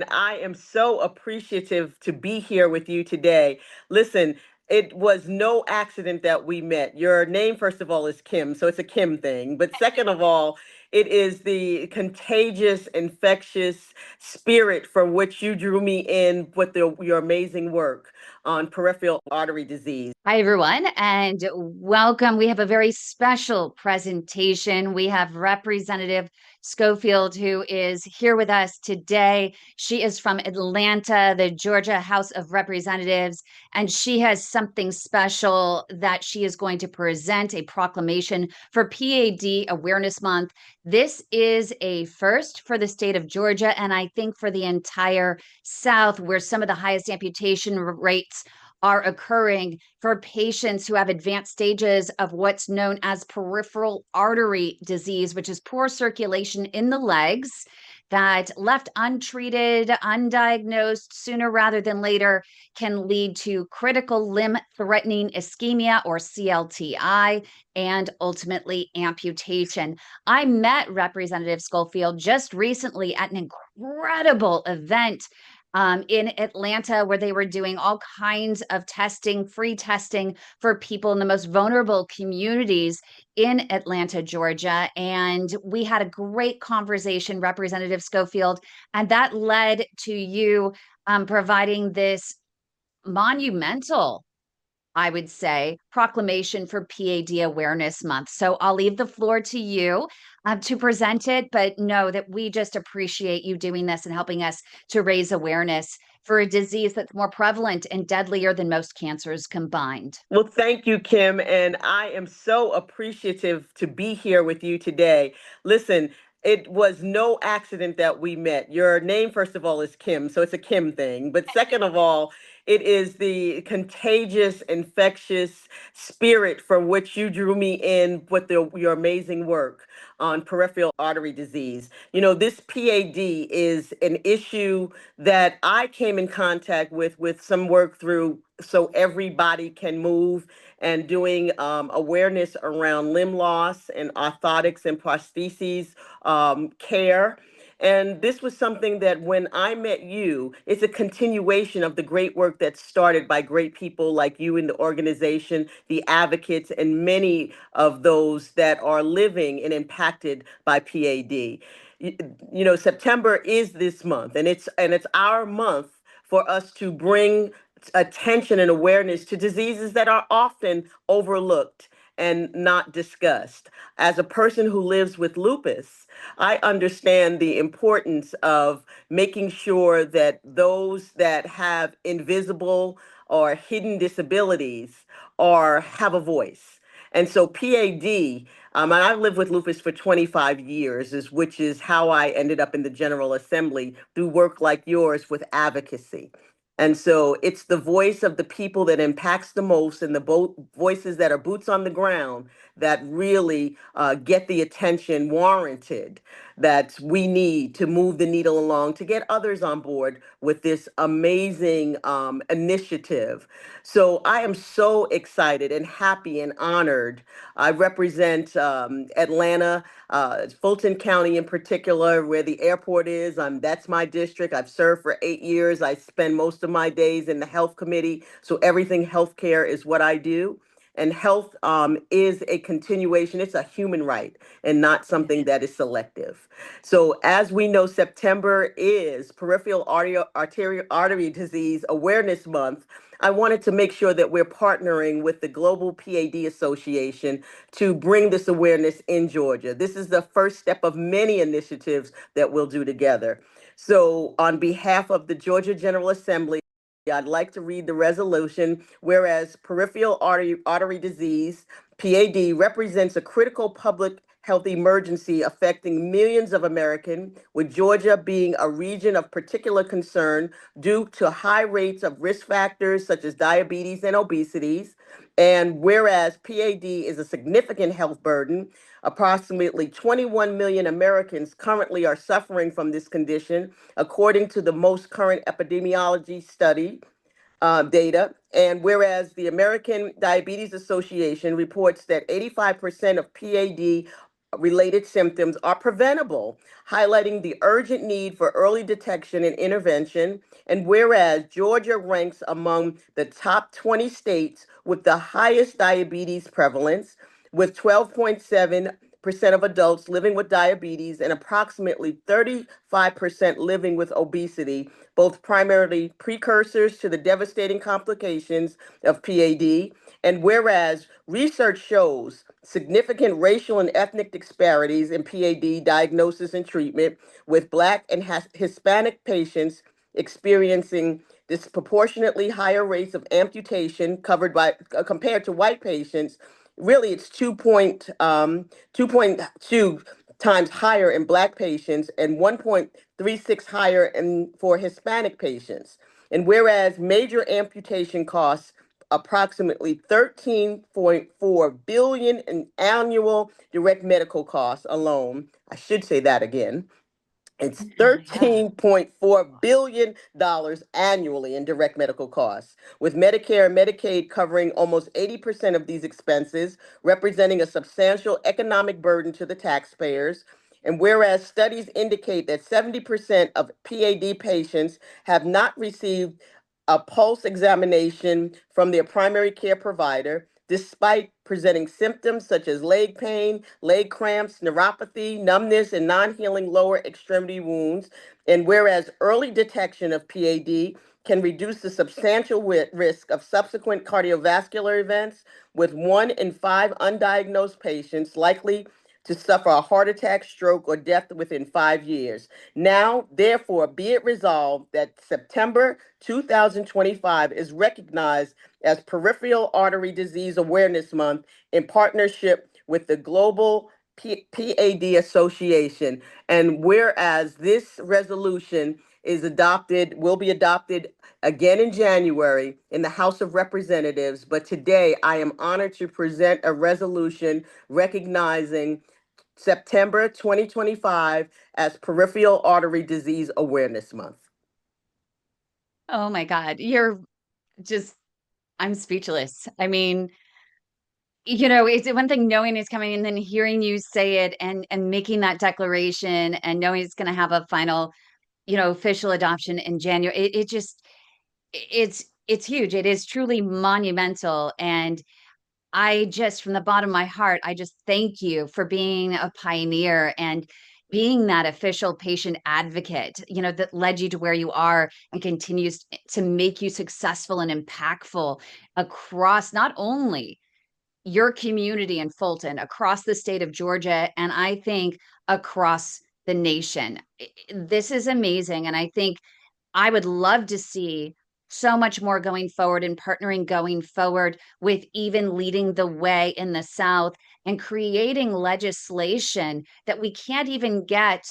I am so appreciative to be here with you today. Listen, it was no accident that we met. Your name, first of all, is Kim, so it's a Kim thing. But second of all, it is the contagious, infectious spirit from which you drew me in with your amazing work on peripheral artery disease. Hi, everyone, and welcome. We have a very special presentation. We have Representative Schofield, who is here with us today. She is from Atlanta, the Georgia House of Representatives, and she has something special that she is going to present, a proclamation for PAD Awareness Month. This is a first for the state of Georgia, and I think for the entire South, where some of the highest amputation rates are occurring for patients who have advanced stages of what's known as peripheral artery disease, which is poor circulation in the legs that left untreated, undiagnosed sooner rather than later can lead to critical limb threatening ischemia or CLTI and ultimately amputation. I met Representative Schofield just recently at an incredible event in Atlanta, where they were doing all kinds of testing, free testing for people in the most vulnerable communities in Atlanta, Georgia. And we had a great conversation, Representative Schofield, and that led to you providing this monumental, I would say, proclamation for PAD Awareness Month. So I'll leave the floor to you to present it, but know that we just appreciate you doing this and helping us to raise awareness for a disease that's more prevalent and deadlier than most cancers combined. Well, thank you, Kim. And I am so appreciative to be here with you today. Listen, it was no accident that we met. Your name, first of all, is Kim, so it's a Kim thing. But second of all, it is the contagious, infectious spirit from which you drew me in with your amazing work on peripheral artery disease. This PAD is an issue that I came in contact with some work through So Everybody Can Move and doing awareness around limb loss and orthotics and prostheses care. And this was something that when I met you, it's a continuation of the great work that's started by great people like you in the organization, the advocates, and many of those that are living and impacted by PAD. September is this month, and it's our month for us to bring attention and awareness to diseases that are often overlooked and not discussed. As a person who lives with lupus, I understand the importance of making sure that those that have invisible or hidden disabilities or have a voice. And so PAD, and I've lived with lupus for 25 years, which is how I ended up in the General Assembly through work like yours with advocacy. And so it's the voice of the people that impacts the most and the voices that are boots on the ground that really get the attention warranted that we need to move the needle along to get others on board with this amazing initiative. So I am so excited and happy and honored. I represent Atlanta, Fulton County in particular, where the airport is. That's my district. I've served for 8 years. I spend most of my days in the health committee. So everything healthcare is what I do. And health is a continuation. It's a human right and not something that is selective. So as we know, September is Peripheral Artery Disease Awareness Month. I wanted to make sure that we're partnering with the Global PAD Association to bring this awareness in Georgia. This is the first step of many initiatives that we'll do together. So on behalf of the Georgia General Assembly, I'd like to read the resolution. Whereas peripheral artery disease, PAD, represents a critical public health emergency affecting millions of Americans, with Georgia being a region of particular concern due to high rates of risk factors such as diabetes and obesity. And whereas PAD is a significant health burden, approximately 21 million Americans currently are suffering from this condition, according to the most current epidemiology study data. And whereas the American Diabetes Association reports that 85% of PAD related symptoms are preventable, highlighting the urgent need for early detection and intervention. And whereas Georgia ranks among the top 20 states with the highest diabetes prevalence, with 12.7% of adults living with diabetes and approximately 35% living with obesity, both primarily precursors to the devastating complications of PAD. And whereas research shows significant racial and ethnic disparities in PAD diagnosis and treatment, with Black and Hispanic patients experiencing disproportionately higher rates of amputation covered by compared to white patients. Really, it's 2.2 times higher in Black patients and 1.36 higher for Hispanic patients. And whereas major amputation costs approximately 13.4 billion in annual direct medical costs alone. I should say that again. It's Yeah. $13.4 billion annually in direct medical costs, with Medicare and Medicaid covering almost 80% of these expenses, representing a substantial economic burden to the taxpayers. And whereas studies indicate that 70% of PAD patients have not received a pulse examination from their primary care provider, despite presenting symptoms such as leg pain, leg cramps, neuropathy, numbness, and non healing lower extremity wounds. And whereas early detection of PAD can reduce the substantial risk of subsequent cardiovascular events, with 1 in 5 undiagnosed patients likely to suffer a heart attack, stroke, or death within 5 years. Now, therefore, be it resolved that September 2025 is recognized as Peripheral Artery Disease Awareness Month in partnership with the Global PAD Association. And whereas this resolution is adopted, will be adopted again in January in the House of Representatives, but today I am honored to present a resolution recognizing September 2025 as Peripheral Artery Disease Awareness Month. Oh my God. You're just, I'm speechless. I mean, it's one thing knowing it's coming and then hearing you say it and making that declaration and knowing it's going to have a final, official adoption in January. It just, it's huge. It is truly monumental. And I just, from the bottom of my heart, I just thank you for being a pioneer and being that official patient advocate, that led you to where you are and continues to make you successful and impactful across not only your community in Fulton, across the state of Georgia, and I think across the nation. This is amazing. And I think I would love to see so much more going forward and partnering going forward with even leading the way in the South and creating legislation that we can't even get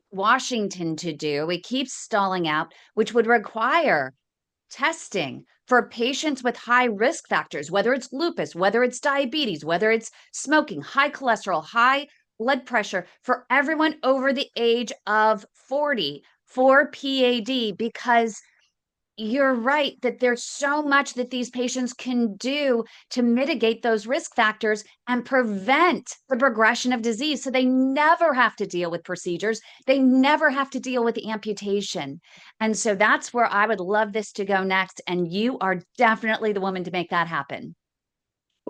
Washington to do. It keeps stalling out, which would require testing for patients with high risk factors, whether it's lupus, whether it's diabetes, whether it's smoking, high cholesterol, high blood pressure, for everyone over the age of 40 for PAD, because you're right that there's so much that these patients can do to mitigate those risk factors and prevent the progression of disease. So they never have to deal with procedures. They never have to deal with the amputation. And so that's where I would love this to go next. And you are definitely the woman to make that happen.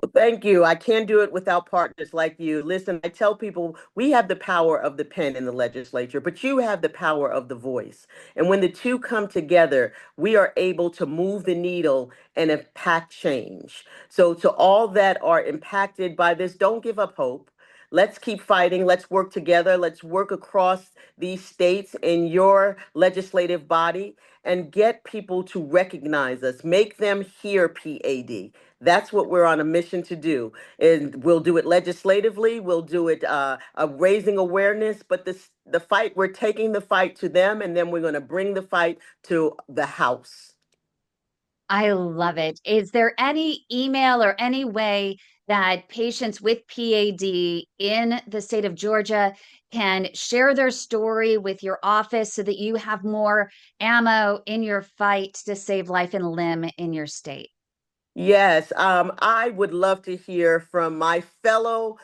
Well, thank you. I can't do it without partners like you. Listen, I tell people we have the power of the pen in the legislature, but you have the power of the voice. And when the two come together, we are able to move the needle and impact change. So, to all that are impacted by this, don't give up hope. Let's keep fighting. Let's work together. Let's work across these states in your legislative body and get people to recognize us. Make them hear PAD. That's what we're on a mission to do. And we'll do it legislatively. We'll do it raising awareness. But the fight, we're taking the fight to them, and then we're going to bring the fight to the House. I love it. Is there any email or any way that patients with PAD in the state of Georgia can share their story with your office so that you have more ammo in your fight to save life and limb in your state? Yes, I would love to hear from my fellow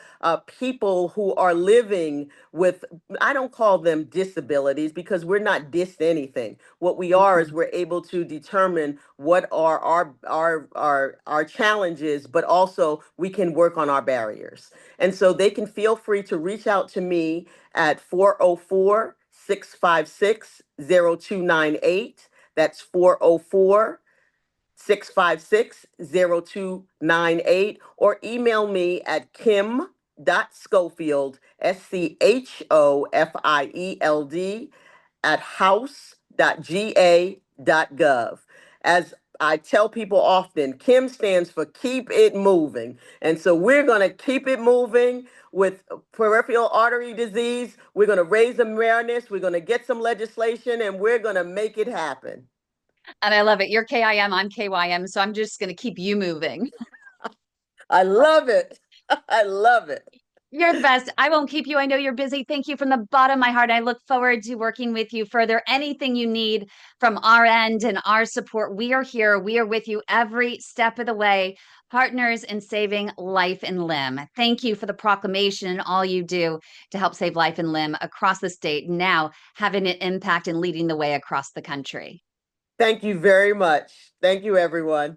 people who are living with, I don't call them disabilities because we're not dis anything. What we are is Mhm. we're able to determine what are our challenges, but also we can work on our barriers. And so they can feel free to reach out to me at 404-656-0298. That's 404-656-0298, or email me at kim.schofield, Schofield, at house.ga.gov. As I tell people often, Kim stands for keep it moving. And so we're going to keep it moving with peripheral artery disease. We're going to raise awareness. We're going to get some legislation and we're going to make it happen. And I love it. You're KIM, I'm KYM. So I'm just going to keep you moving. I love it. I love it. You're the best. I won't keep you. I know you're busy. Thank you from the bottom of my heart. I look forward to working with you further. Anything you need from our end and our support, we are here. We are with you every step of the way, partners in saving life and limb. Thank you for the proclamation and all you do to help save life and limb across the state, now having an impact and leading the way across the country. Thank you very much. Thank you, everyone.